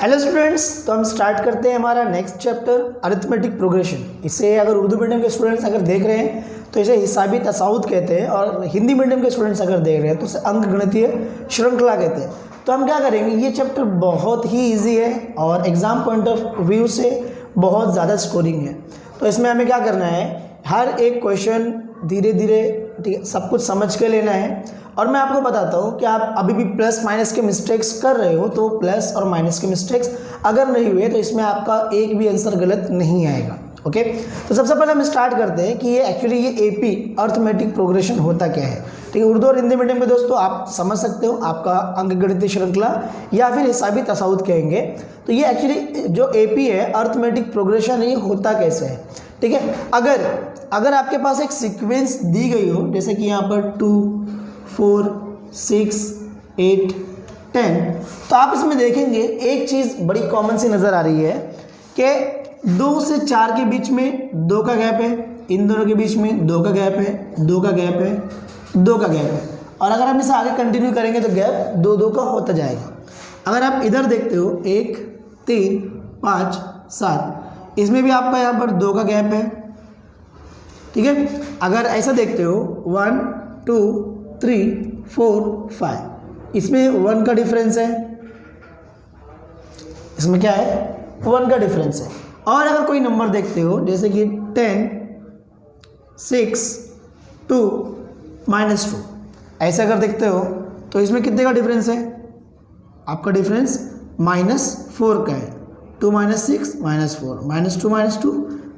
Hello students, तो हम start करते हैं हमारा नेक्स्ट चैप्टर अरिथमेटिक प्रोग्रेशन। इसे अगर उर्दू मीडियम के स्टूडेंट्स अगर देख रहे हैं तो इसे हिसाबी तसाउद कहते हैं, और हिंदी मीडियम के स्टूडेंट्स अगर देख रहे हैं तो इसे अंकगणितीय श्रृंखला कहते हैं। तो हम क्या करेंगे, ये चैप्टर बहुत ही ईजी है और एग्जाम पॉइंट ऑफ व्यू से बहुत ज़्यादा स्कोरिंग है। तो इसमें हमें क्या करना है, हर एक क्वेश्चन धीरे धीरे ठीक है सब कुछ समझ के लेना है। और मैं आपको बताता हूँ कि आप अभी भी प्लस माइनस के मिस्टेक्स कर रहे हो तो प्लस और माइनस के मिस्टेक्स अगर नहीं हुए तो इसमें आपका एक भी आंसर गलत नहीं आएगा। ओके, तो सबसे पहले हम स्टार्ट करते हैं कि ये एक्चुअली ये एपी अरिथमेटिक प्रोग्रेशन होता क्या है। ठीक है, उर्दू और हिंदी मीडियम के दोस्तों आप समझ सकते हो, आपका अंकगणितीय श्रृंखला या फिर हिसाबी तसाउद कहेंगे। तो ये एक्चुअली जो एपी है अरिथमेटिक प्रोग्रेशन, ये होता कैसे है। ठीक है, अगर आपके पास एक सीक्वेंस दी गई हो, जैसे कि यहाँ पर 2 4 6 8 10, तो आप इसमें देखेंगे एक चीज़ बड़ी कॉमन सी नज़र आ रही है कि 2 से 4 के बीच में 2 का गैप है, इन दोनों के बीच में 2 का गैप है, 2 का गैप है, 2 का गैप है। और अगर हम इसे आगे कंटिन्यू करेंगे तो गैप 2 का होता जाएगा। अगर आप इधर देखते हो 1 3 5 7, इसमें भी आपका यहाँ पर 2 का गैप है। ठीक है, अगर ऐसा देखते हो 1 2 3 4 5, इसमें 1 का डिफरेंस है, इसमें क्या है 1 का डिफरेंस है। और अगर कोई नंबर देखते हो जैसे कि 10 6 2 -2, ऐसे अगर देखते हो तो इसमें कितने का डिफरेंस है, आपका डिफरेंस -4 का है। 2 - 6 -4 -2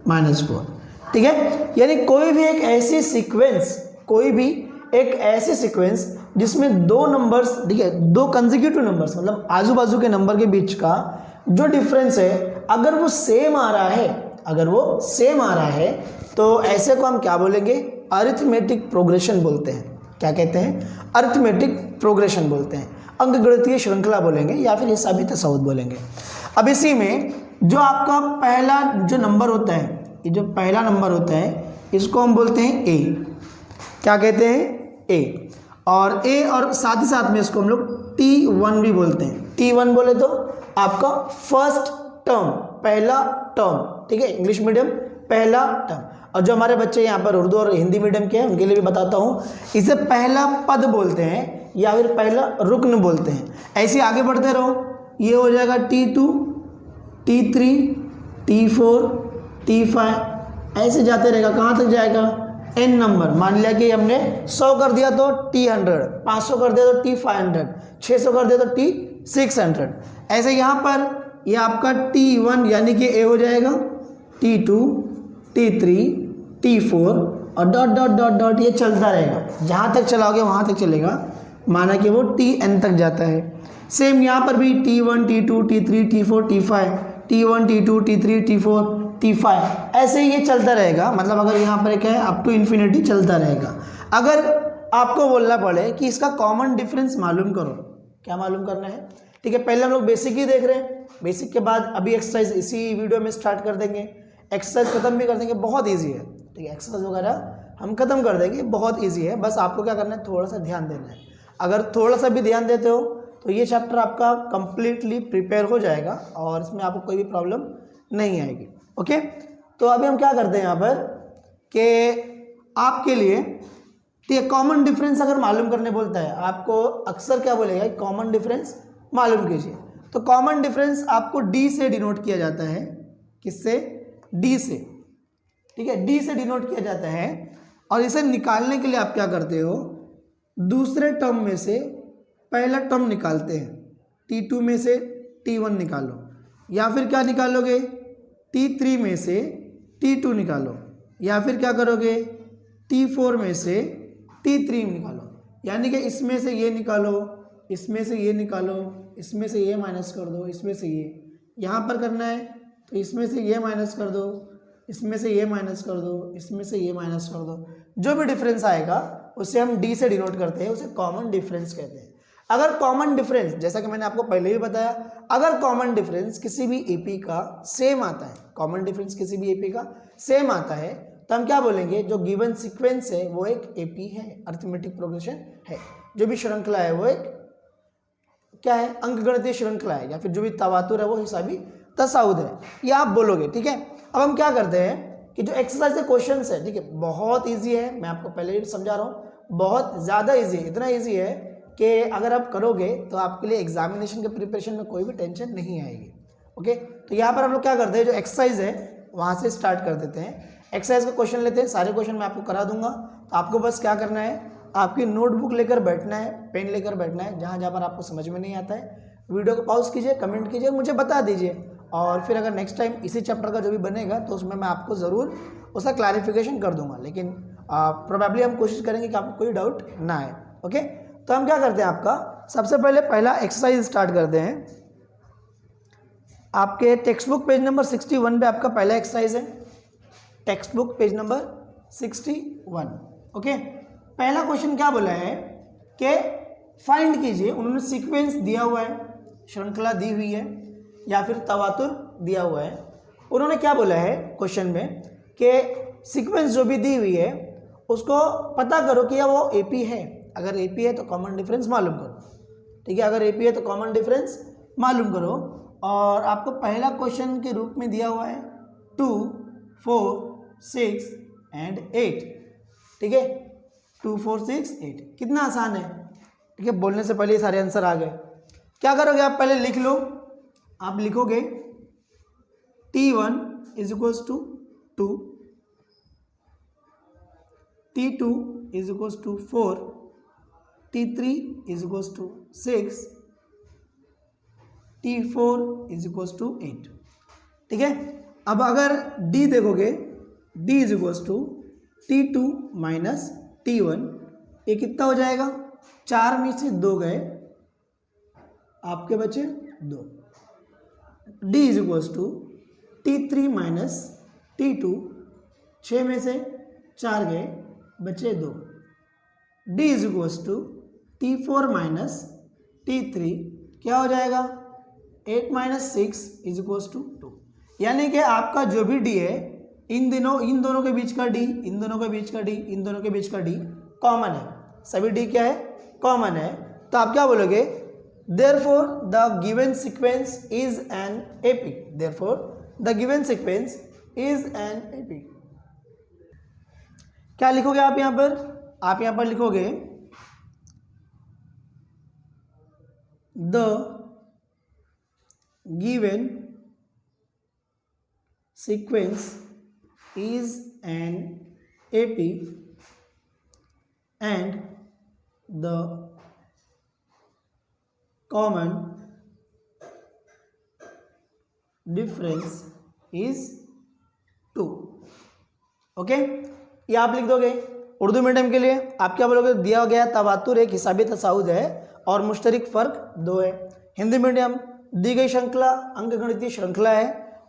-4। ठीक है, यानी कोई भी एक ऐसी सीक्वेंस जिसमें 2 नंबर्स, ठीक है, 2 कंसेक्यूटिव नंबर्स मतलब आजू बाजू के नंबर के बीच का जो डिफरेंस है अगर वो सेम आ रहा है तो ऐसे को हम क्या बोलेंगे, अरिथमेटिक प्रोग्रेशन बोलते हैं। क्या कहते हैं, अरिथमेटिक प्रोग्रेशन बोलते हैं, अंकगणितीय श्रृंखला बोलेंगे या फिर हिसाबी तसाउद बोलेंगे। अब इसी में जो आपका पहला जो नंबर होता है, ये जो पहला नंबर होता है इसको हम बोलते हैं ए। क्या कहते हैं, ए। और ए और साथ ही साथ में इसको हम लोग T1 भी बोलते हैं। T1 बोले तो आपका फर्स्ट टर्म, पहला टर्म। ठीक है, इंग्लिश मीडियम पहला टर्म। और जो हमारे बच्चे यहाँ पर उर्दू और हिंदी मीडियम के हैं उनके लिए भी बताता हूँ, इसे पहला पद बोलते हैं या फिर पहला रुकन बोलते हैं। ऐसे आगे बढ़ते रहो, ये हो जाएगा T2 T3 T4 T5, ऐसे जाते रहेगा। कहाँ तक जाएगा, n नंबर। मान लिया कि हमने 100 कर दिया तो T100, 500 कर दिया तो T500, 600 कर दिया तो T600। ऐसे यहाँ पर ये आपका T1 यानी कि ए हो जाएगा, T2 T3 T4 और डॉट डॉट डॉट डॉट ये चलता रहेगा। जहाँ तक चलाओगे वहाँ तक चलेगा, माना कि वो Tn तक जाता है। सेम यहाँ पर भी T1 T2 T3 T4 T5, T1 T2 T3 T4 T5, ऐसे ही ये चलता रहेगा। मतलब अगर यहाँ पर क्या है, अप टू इन्फिनिटी चलता रहेगा। अगर आपको बोलना पड़े कि इसका कॉमन डिफरेंस मालूम करो, क्या मालूम करना है। ठीक है, पहले हम लोग बेसिक ही देख रहे हैं, बेसिक के बाद अभी एक्सरसाइज इसी वीडियो में स्टार्ट कर देंगे, एक्सरसाइज खत्म भी कर देंगे। बहुत ईजी है, ठीक है, एक्सरसाइज वगैरह हम खत्म कर देंगे, बहुत ईजी है। बस आपको क्या करना है, थोड़ा सा ध्यान देना है। अगर थोड़ा सा भी ध्यान देते हो तो ये चैप्टर आपका कंप्लीटली प्रिपेयर हो जाएगा और इसमें आपको कोई भी प्रॉब्लम नहीं आएगी। ओके, तो अभी हम क्या करते हैं यहाँ पर कि आपके लिए कॉमन डिफरेंस अगर मालूम करने बोलता है, आपको अक्सर क्या बोलेगा, कॉमन डिफरेंस मालूम कीजिए। तो कॉमन डिफरेंस आपको डी से डिनोट किया जाता है। किससे, डी से। ठीक है, डी से डिनोट किया जाता है। और इसे निकालने के लिए आप क्या करते हो, दूसरे टर्म में से पहला टर्म निकालते हैं। T2 में से T1 निकालो, या फिर क्या निकालोगे, T3 में से T2 निकालो, या फिर क्या करोगे, T4 में से T3 निकालो। यानी कि इसमें से ये निकालो, इसमें से ये निकालो, इसमें से ये माइनस कर दो, इसमें से ये यहाँ पर करना है तो इसमें से ये माइनस कर दो, इसमें से ये माइनस कर दो, इसमें से ये माइनस कर दो। जो भी डिफरेंस आएगा उसे हम डी से डिनोट करते हैं, उसे कॉमन डिफरेंस कहते हैं। अगर कॉमन डिफरेंस, जैसा कि मैंने आपको पहले भी बताया, अगर कॉमन डिफरेंस किसी भी एपी का सेम आता है, कॉमन डिफरेंस किसी भी एपी का सेम आता है, तो हम क्या बोलेंगे, जो गिवन सीक्वेंस है वो एक एपी है, अरिथमेटिक प्रोग्रेशन है। जो भी श्रृंखला है वो एक क्या है, अंकगणितीय श्रृंखला है, या फिर जो भी तवातुर है वो हिसाबी तसाउद है, ये आप बोलोगे। ठीक है, अब हम क्या करते हैं कि जो एक्सरसाइज के क्वेश्चन है, ठीक है, बहुत ईजी है, मैं आपको पहले ही समझा रहा हूँ, बहुत ज़्यादा ईजी है, इतना ईजी है कि अगर आप करोगे तो आपके लिए एग्जामिनेशन के प्रिपरेशन में कोई भी टेंशन नहीं आएगी। ओके, तो यहाँ पर हम लोग क्या करते हैं, जो एक्सरसाइज है वहाँ से स्टार्ट कर देते हैं। एक्सरसाइज का क्वेश्चन लेते हैं, सारे क्वेश्चन मैं आपको करा दूंगा, तो आपको बस क्या करना है, आपकी नोटबुक लेकर बैठना है, पेन लेकर बैठना है, जहाँ जहाँ पर आपको समझ में नहीं आता है वीडियो को पॉज कीजिए, कमेंट कीजिए, मुझे बता दीजिए, और फिर अगर नेक्स्ट टाइम इसी चैप्टर का जो भी बनेगा तो उसमें मैं आपको ज़रूर उसका क्लैरिफिकेशन कर दूंगा, लेकिन प्रोबेबली हम कोशिश करेंगे कि आपको कोई डाउट ना आए। ओके, तो हम क्या करते हैं, आपका सबसे पहले पहला एक्सरसाइज स्टार्ट करते हैं। आपके टेक्स्ट बुक पेज नंबर 61 पे आपका पहला एक्सरसाइज है, text book page number 61। Okay, पहला क्वेश्चन क्या बोला है कि फाइंड कीजिए, उन्होंने सीक्वेंस दिया हुआ है, श्रृंखला दी हुई है या फिर तवातुर दिया हुआ है। उन्होंने क्या बोला है क्वेश्चन में कि सीक्वेंस जो भी दी हुई है उसको पता करो कि वो एपी है, अगर एपी है तो कॉमन डिफरेंस मालूम करो। ठीक है, अगर एपी है तो कॉमन डिफरेंस मालूम करो, और आपको पहला क्वेश्चन के रूप में दिया हुआ है 2, 4, 6 एंड 8। ठीक है, 2, 4, 6, 8, कितना आसान है। ठीक है, बोलने से पहले ये सारे आंसर आ गए। क्या करोगे आप, पहले लिख लो, आप लिखोगे T1 is equals to 2, T2 is equals to 4, T3 is equals to 6, T4 is equals to 8। ठीक है, अब अगर D देखोगे, D is equals to T2 minus T1, ये कितना हो जाएगा, 4 में से 2 गए, आपके बचे 2। D is equals to T3 minus T2, 6 में से 4 गए, बचे 2। D is equals to T4 minus T3, क्या हो जाएगा, 8 माइनस 6 इज इक्वल्स टू 2। यानी कि आपका जो भी D है, इन दोनों के बीच का D, इन दोनों के बीच का D, इन दोनों के बीच का D कॉमन है, सभी D क्या है, कॉमन है। तो आप क्या बोलोगे, therefore the given sequence is an AP, therefore the given sequence is an AP। क्या लिखोगे आप यहां पर, आप यहां पर लिखोगे the given sequence is an AP and the common difference is 2। Okay, ये आप लिख दोगे। उर्दू मीडियम के लिए आप क्या बोलोगे, दिया गया तवातुर एक हिसाबी तसाउद है और मुश्तरक फ़र्क 2 है। हिंदी मीडियम, दी गई श्रृंखला अंकगणितीय श्रृंखला है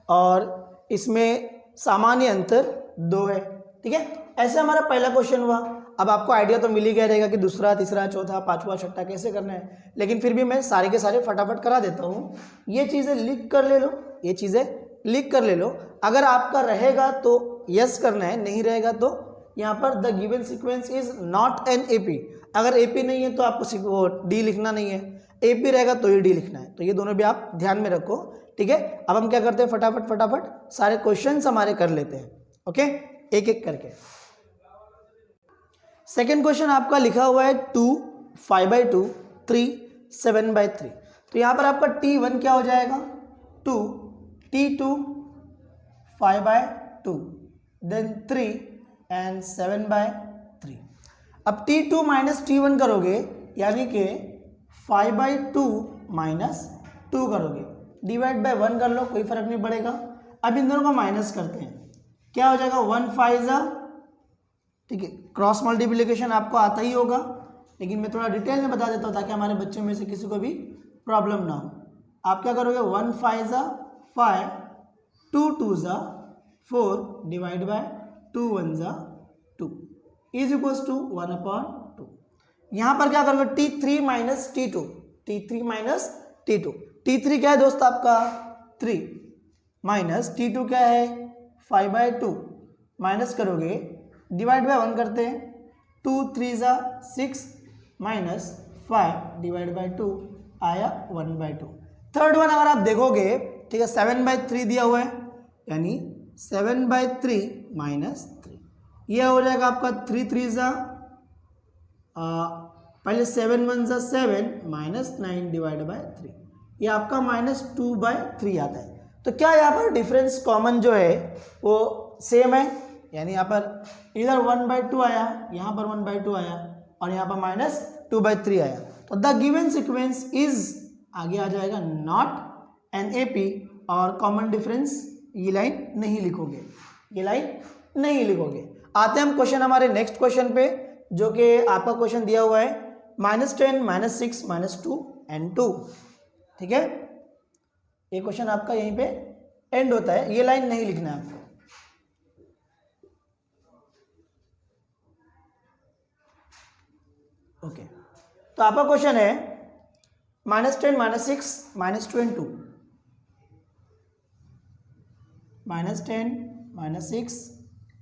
और इसमें सामान्य अंतर 2 है। ठीक है, ऐसे हमारा पहला क्वेश्चन हुआ। अब आपको आइडिया तो मिल ही गया रहेगा कि दूसरा, तीसरा, चौथा, पांचवा, छठा कैसे करना है, लेकिन फिर भी मैं सारे के सारे फटाफट करा देता हूँ। ये चीज़ें लिख कर ले लो, ये चीज़ें लिख कर ले लो। अगर आपका रहेगा तो यस करना है, नहीं रहेगा तो यहाँ पर the given sequence is not an AP. अगर एपी नहीं है तो आपको वो डी लिखना नहीं है, एपी रहेगा तो ही डी लिखना है। तो ये दोनों भी आप ध्यान में रखो। ठीक है, अब हम क्या करते हैं, फटाफट फटाफट सारे क्वेश्चंस हमारे कर लेते हैं। ओके, एक एक करके। सेकेंड क्वेश्चन आपका लिखा हुआ है 2, 5/2, 3, 7/3। तो यहाँ पर आपका T1 क्या हो जाएगा, 2, T2 5/2, देन 3 एंड 7/3। अब T2 माइनस T1 करोगे, यानी कि 5/2 माइनस 2 करोगे, डिवाइड बाय 1 कर लो, कोई फर्क नहीं पड़ेगा। अब इन दोनों को माइनस करते हैं, क्या हो जाएगा, 1 5 जा, ठीक है, क्रॉस मल्टीप्लिकेशन आपको आता ही होगा, लेकिन मैं थोड़ा डिटेल में बता देता हूँ ताकि हमारे बच्चों में से किसी को भी प्रॉब्लम ना हो। आप क्या करोगे, 1 5 जा 5, 2 2 जा 4, डिवाइड बाय 2 1 जा 2 इज इक्वल्स टू 1/2। यहाँ पर क्या करोगे, T3 minus T2, T3 minus T2। T3 क्या है दोस्त आपका 3, माइनस T2 क्या है 5/2, माइनस करोगे, डिवाइड बाय 1 करते हैं, 2 3 जा 6 माइनस 5 डिवाइड बाय 2, आया 1/2। थर्ड वन अगर आप देखोगे, ठीक है, 7/3 दिया हुआ है, यानी 7/3 माइनस 3, यह हो जाएगा आपका 3 3 जा पहले 7 1 जा 7 माइनस 9 डिवाइड बाय 3, ये आपका -2/3 आता है। तो क्या यहाँ पर डिफरेंस कॉमन जो है वो सेम है, यानी यहाँ पर इधर 1/2 आया, यहाँ पर 1/2 आया और यहाँ पर -2/3 आया। तो द गिवन सीक्वेंस इज, आगे आ जाएगा नॉट एन एपी, और कॉमन डिफरेंस ये लाइन नहीं लिखोगे, ये लाइन नहीं लिखोगे। आते हैं हम क्वेश्चन हमारे नेक्स्ट क्वेश्चन पे, जो कि आपका क्वेश्चन दिया हुआ है -10 -6 -2 and 2, ठीक है। ये क्वेश्चन आपका यहीं पे एंड होता है, ये लाइन नहीं लिखना है आपको। ओके, तो आपका क्वेश्चन है -10 -6 -2 and 2, -10 -6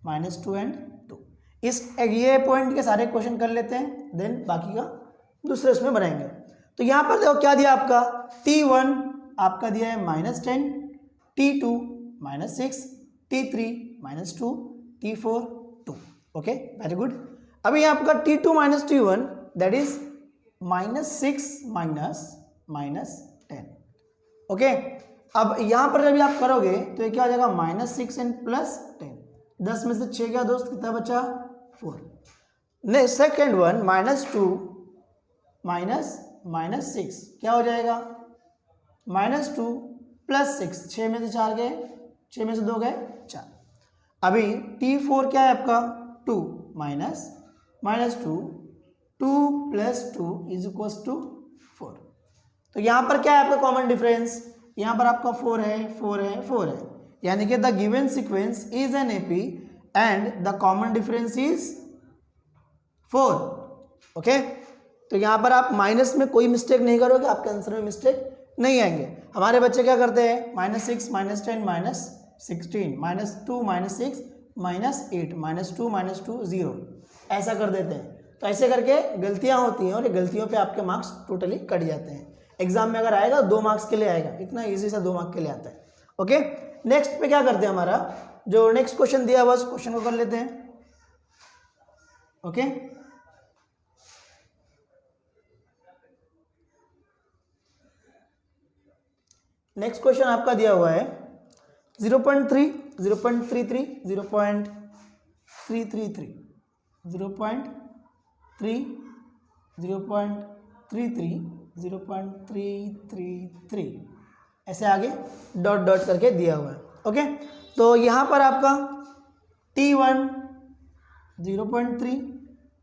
-2 and 2। इस ये पॉइंट के सारे क्वेश्चन कर लेते हैं, देन बाकी का दूसरे उसमें बनाएंगे। तो यहाँ पर देखो क्या दिया आपका, T1 आपका दिया है -10, T2 -6, T3 -2, T4 2। Okay, very good. अभी यहाँ आपका T2 - T1 that is -6 -10। Okay, अब यहाँ पर जब आप करोगे तो ये क्या हो जाएगा, -6 एंड +10, 10 में से 6 क्या दोस्त, कितना बचा, 4। नेक्स्ट सेकेंड वन -2 -6 क्या हो जाएगा, -2 +6, 6 में से 4 गए, 6 में से 2 गए 4। अभी T4 क्या है आपका, 2 -2, 2 + 2 = 4। तो यहाँ पर क्या है आपका कॉमन डिफरेंस, यहाँ पर आपका 4 है, 4 है, 4 है, यानी कि the given sequence is an AP and the common difference is 4। Okay, तो यहाँ पर आप माइनस में कोई मिस्टेक नहीं करोगे, आपके आंसर में मिस्टेक नहीं आएंगे। हमारे बच्चे क्या करते हैं, -6 -10 -16 -2 -6 -8 -2 -2 0 ऐसा कर देते हैं। तो ऐसे करके गलतियाँ होती हैं और ये गलतियों पे आपके मार्क्स टोटली कट जाते हैं। एग्जाम में अगर आएगा 2 मार्क्स के लिए आएगा, इतना ईजी सा 2 मार्क्स के लिए आता है। ओके, नेक्स्ट पे क्या करते हैं, हमारा जो नेक्स्ट क्वेश्चन दिया हुआ उस क्वेश्चन को कर लेते हैं। ओके, नेक्स्ट क्वेश्चन आपका दिया हुआ है 0.3 0.33 0.333 0.3 0.33 0.333 ऐसे आगे डॉट डॉट करके दिया हुआ है। ओके, तो यहाँ पर आपका T1 0.3,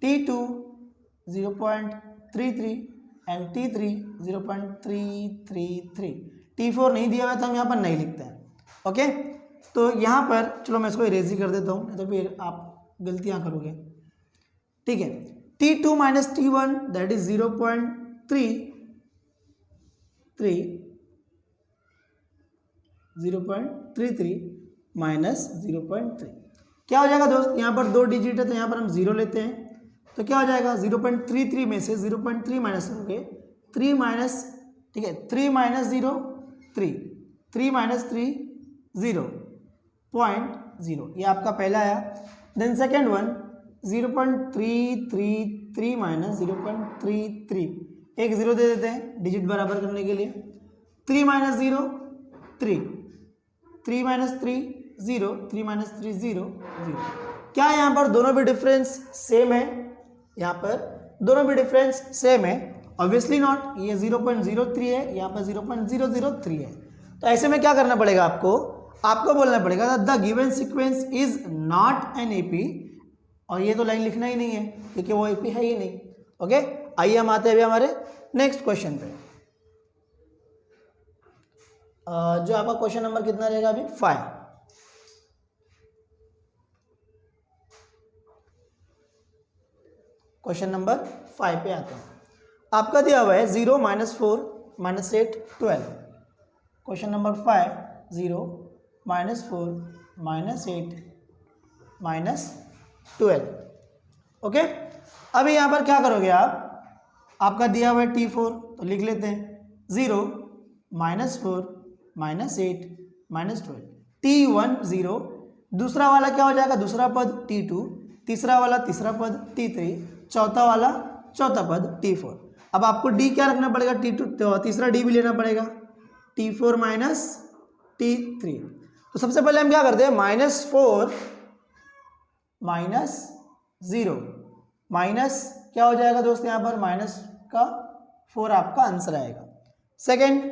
T2 0.33 and T3 0.333। T4 नहीं दिया हुआ था, हम यहाँ पर नहीं लिखते हैं। ओके, तो यहाँ पर चलो मैं इसको इरेज ही कर देता हूँ, तो फिर आप गलतियाँ करोगे। ठीक है, T2 - T1 दैट इज 0.33 -0.3 क्या हो जाएगा दोस्त, यहाँ पर 2 डिजिट है तो यहाँ पर हम 0 लेते हैं, तो क्या हो जाएगा 0.33 में से 0.3 माइनस करोगे, 3 माइनस, ठीक है, 3 - 0 3, 3 - 3 0.0, ये आपका पहला आया। देन सेकेंड वन 0.333 - 0.33, एक 0 दे देते हैं डिजिट बराबर करने के लिए। 3 - 0 3, 3 - 3 0, 3 - 3 0 0। क्या यहाँ पर दोनों भी डिफरेंस सेम है, यहाँ पर दोनों भी डिफरेंस सेम है, ऑब्वियसली नॉट, ये 0.03 है, यहाँ पर 0.003 है। तो ऐसे में क्या करना पड़ेगा आपको बोलना पड़ेगा the given sequence is not an AP, और ये तो लाइन लिखना ही नहीं है क्योंकि वो एपी है ही नहीं। ओके, आइए हम आते हैं हमारे नेक्स्ट क्वेश्चन पे। जो आपका क्वेश्चन नंबर कितना रहेगा अभी 5। क्वेश्चन नंबर 5 पे आते हैं। आपका दिया हुआ है 0 - 4 - 8 12। Question number 5 0 - 4 - 8 -12। ओके, अभी यहाँ पर क्या करोगे आप, आपका दिया हुआ है T4 तो लिख लेते हैं, 0 -4 -8 -12 T1 0। दूसरा वाला क्या हो जाएगा, दूसरा पद T2, तीसरा वाला तीसरा पद T3, चौथा वाला चौथा पद T4। अब आपको D क्या रखना पड़ेगा, T2, तो तीसरा D भी लेना पड़ेगा, T4 माइनस T3। तो सबसे पहले हम क्या करते हैं, -4 -0 माइनस क्या हो जाएगा दोस्त, यहाँ पर माइनस का 4 आपका आंसर आएगा। सेकेंड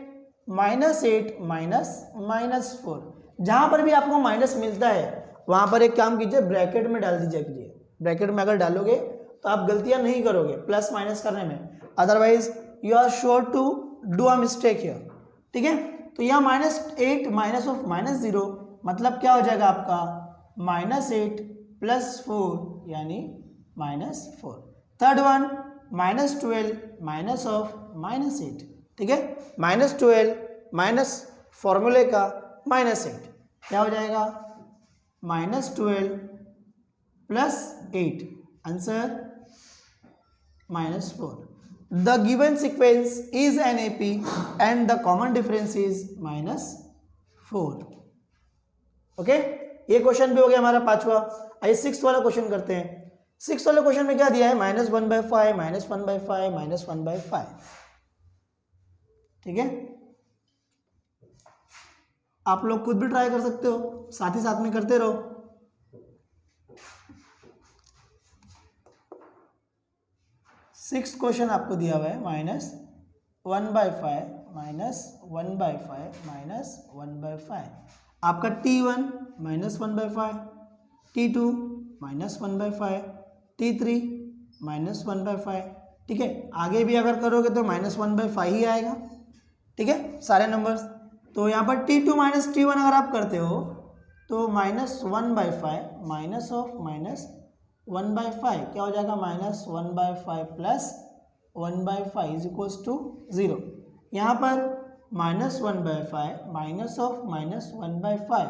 -8 -4, जहाँ पर भी आपको माइनस मिलता है वहाँ पर एक काम कीजिए, ब्रैकेट में डाल दीजिए कीजिए। ब्रैकेट में अगर डालोगे तो आप गलतियाँ नहीं करोगे प्लस माइनस करने में, otherwise you are sure to do a mistake here. ठीक है, तो यहाँ -8 माइनस ऑफ -0 मतलब क्या हो जाएगा आपका -8 + 4 यानी -4। Third one -12 minus of -8। ठीक है, -12 माइनस फॉर्मूले का -8 क्या हो जाएगा, -12 + 8 answer -4। The given sequence is an AP and the common difference is -4। Okay, ये क्वेश्चन भी हो गया हमारा पांचवा। आइए 6th वाला क्वेश्चन करते हैं। 6th वाले क्वेश्चन में क्या दिया है, -1/5 -1/5 -1/5। ठीक है, आप लोग खुद भी ट्राई कर सकते हो, साथ ही साथ में करते रहो। सिक्स्थ क्वेश्चन आपको दिया हुआ है -1/5 -1/5 -1/5। आपका T1 -1/5, T2 -1/5, T3 -1/5। ठीक है, आगे भी अगर करोगे तो -1/5 ही आएगा। ठीक है, सारे नंबर्स। तो यहाँ पर T2 - T1 अगर आप करते हो तो -1/5 माइनस ऑफ -1/5 क्या हो जाएगा, -1/5 + 1/5 = 0। यहाँ पर -1/5 माइनस ऑफ -1/5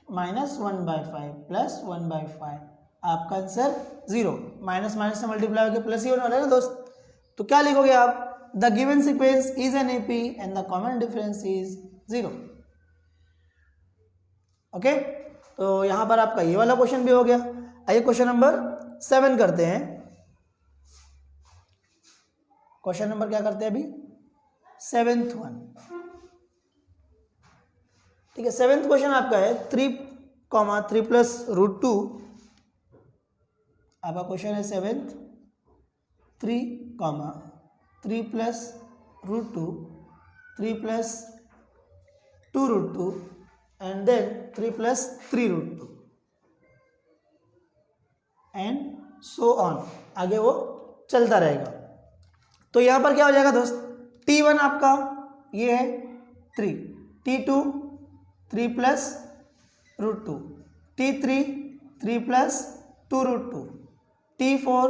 -1/5 + 1/5 आपका आंसर 0। माइनस माइनस से मल्टीप्लाई होकर प्लस ही होने वाला है ना दोस्त। तो क्या लिखोगे आप, the given sequence is an AP and the common difference is 0। Okay, तो यहाँ पर आपका ये वाला क्वेश्चन भी हो गया। आइए क्वेश्चन नंबर 7 करते हैं। क्वेश्चन नंबर क्या करते हैं अभी, 7th वन। ठीक है, 7th क्वेश्चन आपका है 3, 3 + √2। आपका क्वेश्चन है 7th 3, 3 + √2, 3 + 2√2 and then 3 + 3√2 and so on, आगे वो चलता रहेगा। तो यहाँ पर क्या हो जाएगा दोस्त, T1 आपका ये है 3, T2 3 + √2, T3 3 + 2√2, T4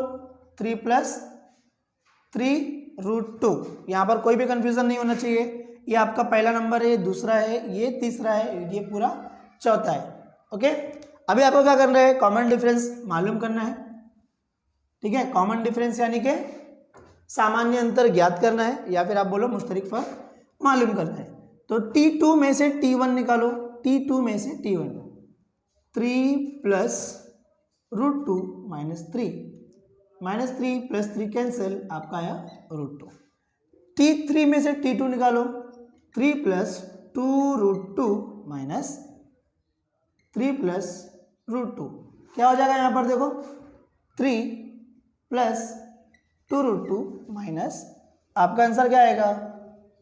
3 + 3√2। यहाँ पर कोई भी कंफ्यूजन नहीं होना चाहिए। ये आपका पहला नंबर है, ये दूसरा है, ये तीसरा है, ये पूरा चौथा है। ओके, अभी आपको क्या करना है, कॉमन डिफरेंस मालूम करना है। ठीक है, कॉमन डिफरेंस यानी कि सामान्य अंतर ज्ञात करना है, या फिर आप बोलो मुश्तरिक फर्क मालूम करना है। तो T2 में से T1 निकालो, T2 में से T1, 3 + √2 -3 -3 + 3 कैंसिल, आपका आया √2। T3 में से T2 निकालो, 3 + 2√2 -3 + √2 क्या हो जाएगा, यहाँ पर देखो 3 + 2√2 माइनस, आपका आंसर क्या आएगा,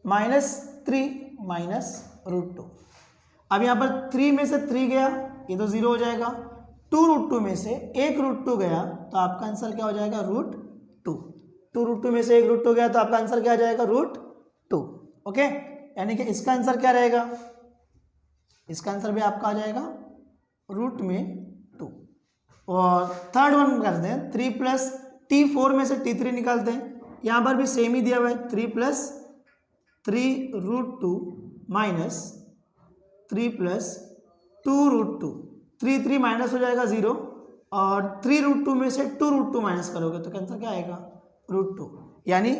-3 -√2। अब यहाँ पर 3 में से 3 गया, ये तो 0 हो जाएगा। 2√2 में से एक √2 गया तो आपका आंसर क्या हो जाएगा, √2। 2√2 में से एक √2 गया तो आपका आंसर क्या आ जाएगा, √2। ओके, यानी कि इसका आंसर क्या रहेगा, इसका आंसर भी आपका आ जाएगा √2। और थर्ड वन करते हैं, 3 + T4 में से T3 निकालते हैं। यहाँ पर भी सेम ही दिया हुआ है, 3 + 3√2 माइनस 3 + 2√2, 3 माइनस हो जाएगा 0, और 3√2 में से 2√2 माइनस करोगे तो आंसर क्या आएगा, √2। यानी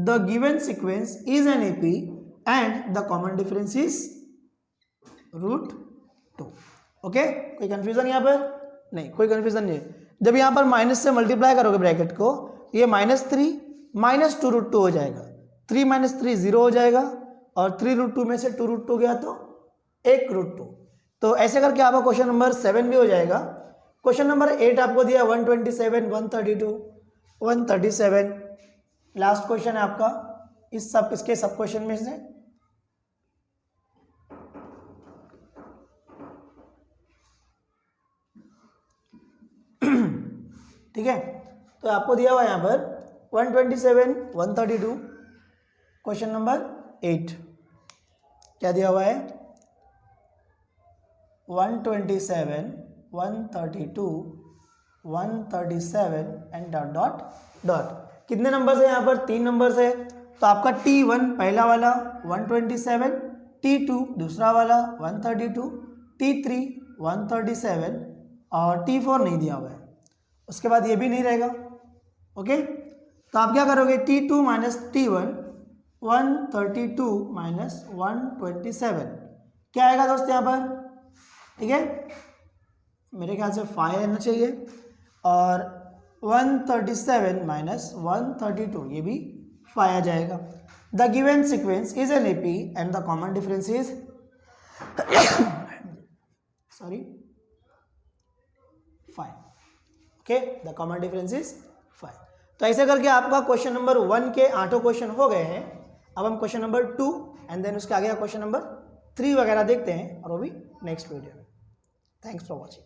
the given sequence is an AP and the common difference is √2। Okay, कोई कंफ्यूजन यहाँ पर? नहीं, कोई कंफ्यूजन नहीं है। जब यहाँ पर माइनस से मल्टीप्लाई करोगे ब्रैकेट को, ये -3 -2√2 हो जाएगा। 3 - 3 0 हो जाएगा, और 3√2 में से 2√2 गया तो 1√2। तो ऐसे करके आपका क्वेश्चन नंबर 7 भी हो जाएगा। क्वेश्चन नंबर 8 आपको दिया 127, 132, 137। लास्ट क्वेश्चन है आपका इसके सब क्वेश्चन में से। ठीक है, तो आपको दिया हुआ यहाँ पर 127, 132, क्वेश्चन नंबर 8 क्या दिया हुआ है? 127, 132, 137 एंड डॉट डॉट डॉट। कितने नंबर्स है यहाँ पर? 3 नंबर्स है। तो आपका T1 पहला वाला 127, T2 दूसरा वाला 132, T3 137 और T4 नहीं दिया हुआ है। उसके बाद ये भी नहीं रहेगा। ओके, तो आप क्या करोगे? T2 माइनस T1, 132 माइनस 127 क्या आएगा दोस्त यहाँ पर? ठीक है, मेरे ख्याल से 5 रहना चाहिए, और 137 माइनस 132 ये भी 5 आ जाएगा। The given sequence is an AP and the common difference is sorry 5। Okay, the common difference is 5। तो ऐसे करके आपका क्वेश्चन नंबर 1 के 8 क्वेश्चन हो गए हैं। अब हम क्वेश्चन नंबर 2 एंड देन उसके आगे क्वेश्चन नंबर 3 वगैरह देखते हैं, और वो भी नेक्स्ट वीडियो में। Thanks for watching.